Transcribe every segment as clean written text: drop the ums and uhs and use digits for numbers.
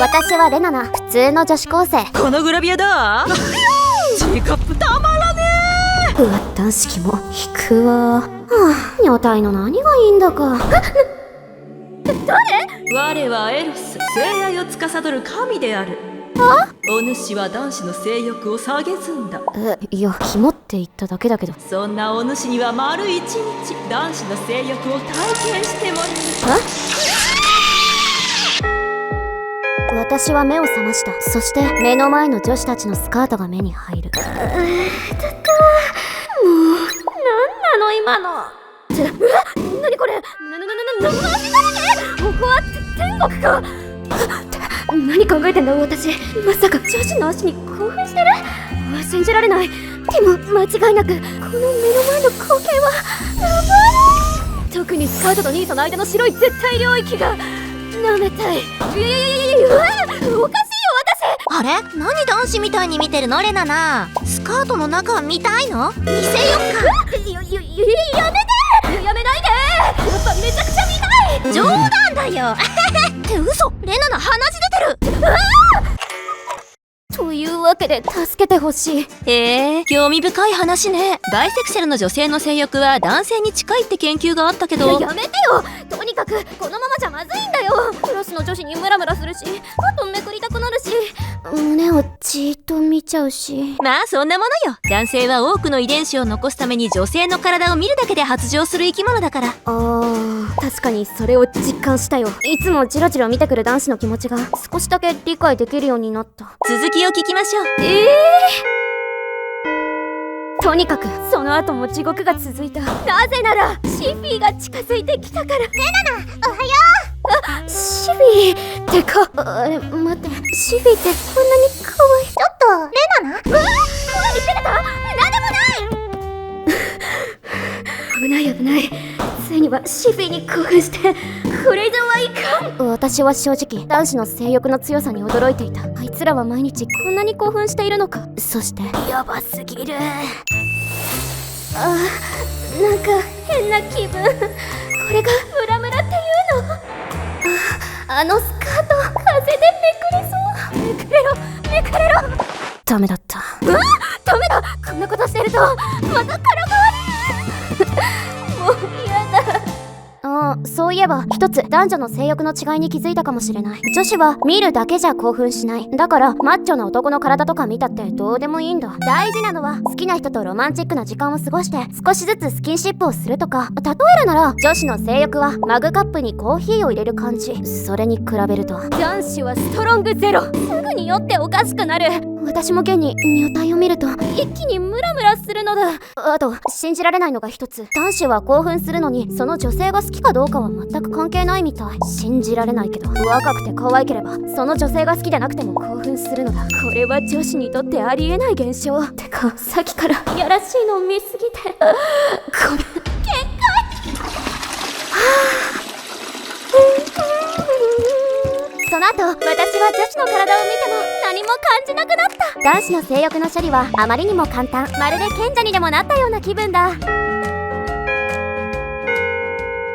私はレナナ、普通の女子高生。このグラビアだG カップたまらねうわ、男子気も引くわ。女体の何がいいんだか。我はエロス、性愛を司る神である。お主は男子の性欲を下げずんだ。いや、キモって言っただけだけど。そんなお主には丸一日男子の性欲を体験してもらう。私は目を覚ました。そして目の前の女子たちのスカートが目に入る。もうなんなの今の。何これ。マジだね。ここは天国か。何考えてんだ私。まさか女子の足に興奮してる。信じられない。でも間違いなくこの目の前の光景はやばい。特にスカートとニートの間の白い絶対領域が舐めたい。おかしいよ私。あれ、何男子みたいに見てるのレナナ。スカートの中見たいの？見せよっか。やめないで。やっぱめちゃくちゃ見たい。冗談だよって嘘。レナナ鼻血出てる。というわけで助けてほしい。興味深い話ね。バイセクシャルの女性の性欲は男性に近いって研究があったけど。やめてよ。とにかくこのままじゃまずいんだよ。クラスの女子にムラムラするし、あとめくりたくなるし、胸をじーっと見ちゃうし。まあそんなものよ。男性は多くの遺伝子を残すために女性の体を見るだけで発情する生き物だから。確かにそれを実感したよ。いつもジロジロ見てくる男子の気持ちが少しだけ理解できるようになった。続きを聞きましょう。とにかくその後も地獄が続いた。なぜならシフィーが近づいてきたから。レナナ、おはよう。シフィーってか、待って、シフィーってこんなに可愛い。ちょっとレナナ。言ってた。なんでもない危ない。ついにはシフィーに興奮して、これ以上はいかん。私は正直男子の性欲の強さに驚いていた。あいつらは毎日こんなに興奮しているのか。そしてやばすぎる。なんか変な気分。これがムラムラっていうの。あのスカート風でめくれそう。めくれろ。ダメだった。ダメだ。こんなことしてるとまた空変わり。もう嫌だ。そういえば一つ男女の性欲の違いに気づいたかもしれない。女子は見るだけじゃ興奮しない。だからマッチョな男の体とか見たってどうでもいいんだ。大事なのは好きな人とロマンチックな時間を過ごして少しずつスキンシップをするとか。例えるなら女子の性欲はマグカップにコーヒーを入れる感じ。それに比べると男子はストロングゼロ。すぐに酔っておかしくなる。私も現に女体を見ると一気にムラムラするのだ。あと信じられないのが一つ。男子は興奮するのにその女性が好きかどうかは全く関係ないみたい。信じられないけど若くて可愛ければその女性が好きでなくても興奮するのだ。これは女子にとってありえない現象。てかさっきからやらしいのを見すぎてごめん。限界。その後私は女子の体を見ても何も感じなくなった。男子の性欲の処理はあまりにも簡単。まるで賢者にでもなったような気分だ。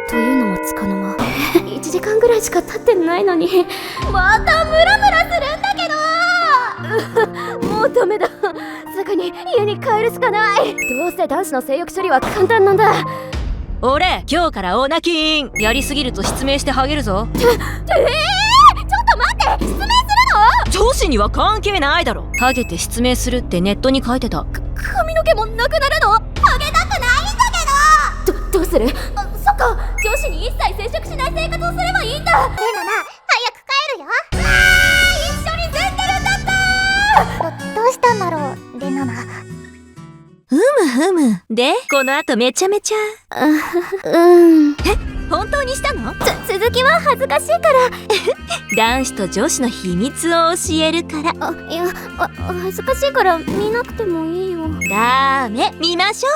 というのもつかの間1時間ぐらいしか経ってないのにまたムラムラするんだけど。もうダメだ。すぐに家に帰るしかない。どうせ男子の性欲処理は簡単なんだ。俺今日からオナキーン。やりすぎると失明してハゲるぞ。ちょっと待って。失明するの？女子には関係ないだろ。ハゲて失明するってネットに書いてた。髪の毛もなくなるの？ハゲたくないんだけど。どうする？そっか、女子に一切接触しない生活をすればいいんだ。レナナ、早く帰るよ。一緒に住んでるんだった。どうしたんだろう、レナナ。ふむ。で、この後めちゃめちゃ本当にしたの？続きは恥ずかしいから男子と女子の秘密を教えるから。いや、恥ずかしいから見なくてもいいよ。ダメ、見ましょう。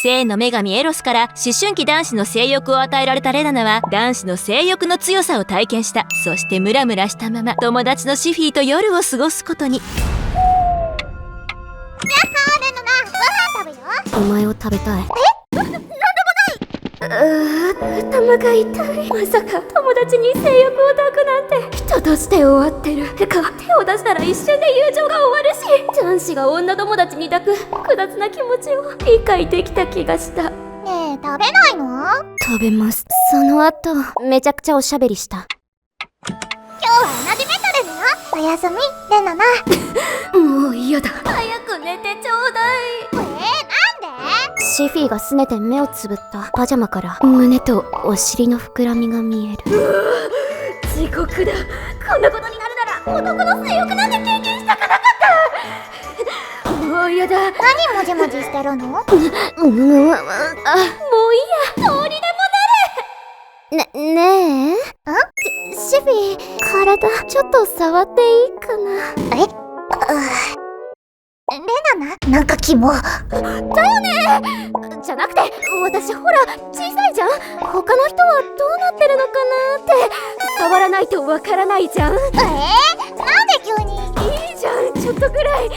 性の女神エロスから思春期男子の性欲を与えられたレナナは男子の性欲の強さを体験した。そしてムラムラしたまま友達のシフィーと夜を過ごすことに。お前を食べたい。なんでもない。頭が痛い。まさか友達に性欲を抱くなんて。人として終わってる。手を出したら一瞬で友情が終わるし、男子が女友達に抱く複雑な気持ちを理解できた気がした。ねえ、食べないの？食べます。その後めちゃくちゃおしゃべりした。今日は同じメタルだよ。おやすみ、レナナ。もう嫌だ。早く寝てちょうだい。なんで？シフィーが拗ねて目をつぶった。パジャマから胸とお尻の膨らみが見える。地獄だ。こんなことになるなら男の性欲なんて経験したくなかった。もう嫌だ。何もじもじしてるの？もういいや。どうにでもなれ。ねえ。シフィー、体ちょっと触っていいかな。レナナ、なんかキモ。だよね。じゃなくて、私ほら小さいじゃん。他の人はどうなってるのかなって。触らないとわからないじゃん。なんで急に？いいじゃん、ちょっとぐらい。い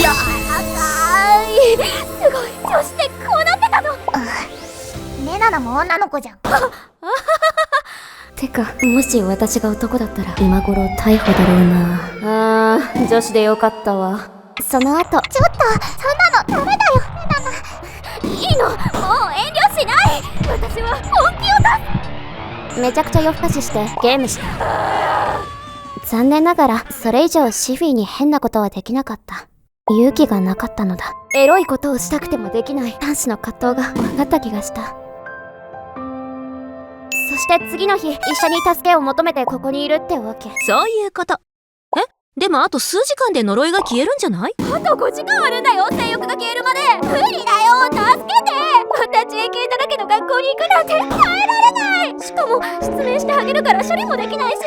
や、すごい。女子ってこうなってたの。レナナも女の子じゃん。てか、もし私が男だったら今頃逮捕だろうな。女子でよかったわ。その後、ちょっと、そんなのダメだよ、レナナ。いいの、もう遠慮しない。私は本気を出す。めちゃくちゃ夜更かししてゲームした。残念ながらそれ以上シフィーに変なことはできなかった。勇気がなかったのだ。エロいことをしたくてもできない男子の葛藤が分かった気がした。そして次の日、一緒に助けを求めてここにいるってわけ。そういうこと。でもあと数時間で呪いが消えるんじゃない？あと5時間あるんだよ、性欲が消えるまで。無理だよ、助けて。また JK だらけの学校に行くなんて耐えられない。しかも失明してあげるから処理もできないし。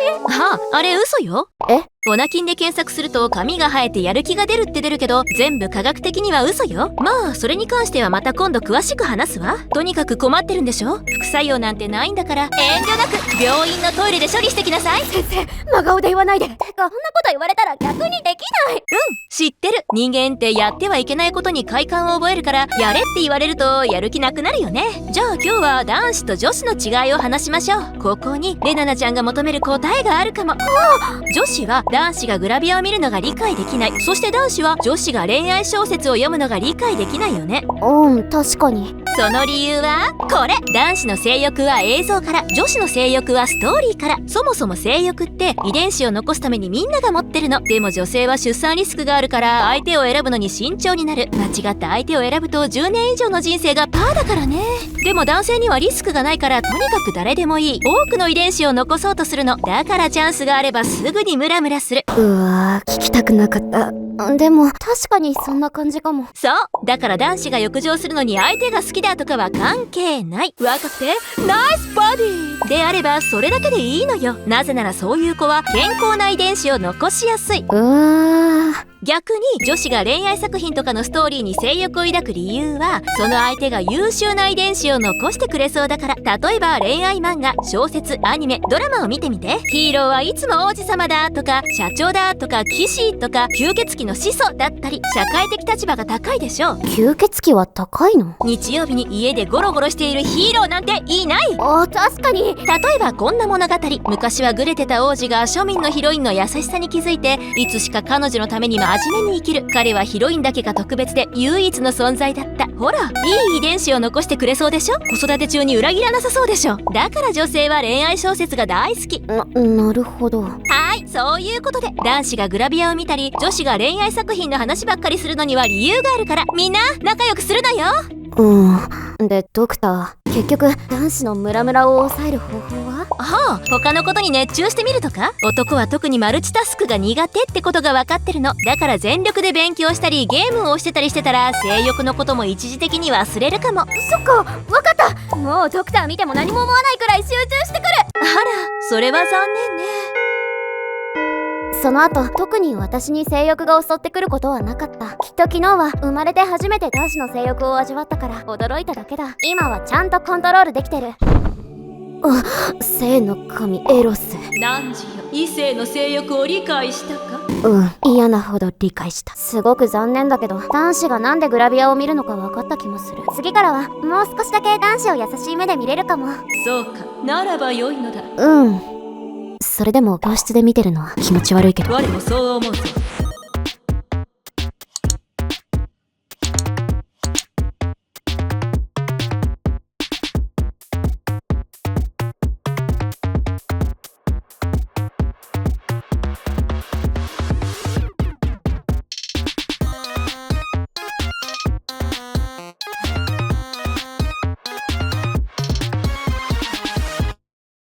あれ嘘よ。え？オナキンで検索すると髪が生えてやる気が出るって出るけど、全部科学的には嘘よ。まあそれに関してはまた今度詳しく話すわ。とにかく困ってるんでしょ。副作用なんてないんだから遠慮なく病院のトイレで処理してきなさい。先生、真顔で言わないで。てか、こんなこと言われたら逆にできない。知ってる。人間ってやってはいけないことに快感を覚えるから、やれって言われるとやる気なくなるよね。じゃあ今日は男子と女子の違いを話しましょう。ここにレナナちゃんが求める答えがあるかも。女子は男子がグラビアを見るのが理解できない。そして男子は女子が恋愛小説を読むのが理解できないよね。確かに。その理由はこれ。男子の性欲は映像から、女子の性欲はストーリーから。そもそも性欲って遺伝子を残すためにみんなが持ってるの。でも女性は出産リスクがあるから相手を選ぶのに慎重になる。間違った相手を選ぶと10年以上の人生がパーだからね。でも男性にはリスクがないから、とにかく誰でもいい。多くの遺伝子を残そうとするの。だからチャンスがあればすぐにムラムラする。聞きたくなかった。でも確かにそんな感じかも。そうだから男子が浴場するのに相手が好きだとかは関係ない。若くてナイスボディであればそれだけでいいのよ。なぜならそういう子は健康な遺伝子を残しやすい。逆に女子が恋愛作品とかのストーリーに性欲を抱く理由は、その相手が優秀な遺伝子を残してくれそうだから。例えば恋愛漫画、小説、アニメ、ドラマを見てみて。ヒーローはいつも王子様だとか、社長だとか、騎士とか、吸血鬼の始祖だったり、社会的立場が高いでしょ。吸血鬼は高いの？日曜日に家でゴロゴロしているヒーローなんていない。確かに。例えばこんな物語。昔はグレてた王子が庶民のヒロインの優しさに気づいて、いつしか彼女のために真面目に生きる。彼はヒロインだけが特別で唯一の存在だった。ほら、いい遺伝子を残してくれそうでしょ。子育て中に裏切らなさそうでしょ。だから女性は恋愛小説が大好き。なるほど。そういうことで、男子がグラビアを見たり女子が恋愛作品の話ばっかりするのには理由があるから、みんな仲良くするのよ。で、ドクター、結局男子のムラムラを抑える方法は？他のことに熱中してみるとか。男は特にマルチタスクが苦手ってことが分かってるの。だから全力で勉強したりゲームをしてたりしてたら、性欲のことも一時的に忘れるかも。そっか、わかった。もうドクター見ても何も思わないくらい集中してくる。それは残念ね。その後、特に私に性欲が襲ってくることはなかった。きっと昨日は生まれて初めて男子の性欲を味わったから驚いただけだ。今はちゃんとコントロールできてる。性の神エロス。何時よ、異性の性欲を理解したか？嫌なほど理解した。すごく残念だけど、男子がなんでグラビアを見るのか分かった気もする。次からはもう少しだけ男子を優しい目で見れるかも。そうか、ならば良いのだ。それでも教室で見てるのは気持ち悪いけど。我もそう思うぞ。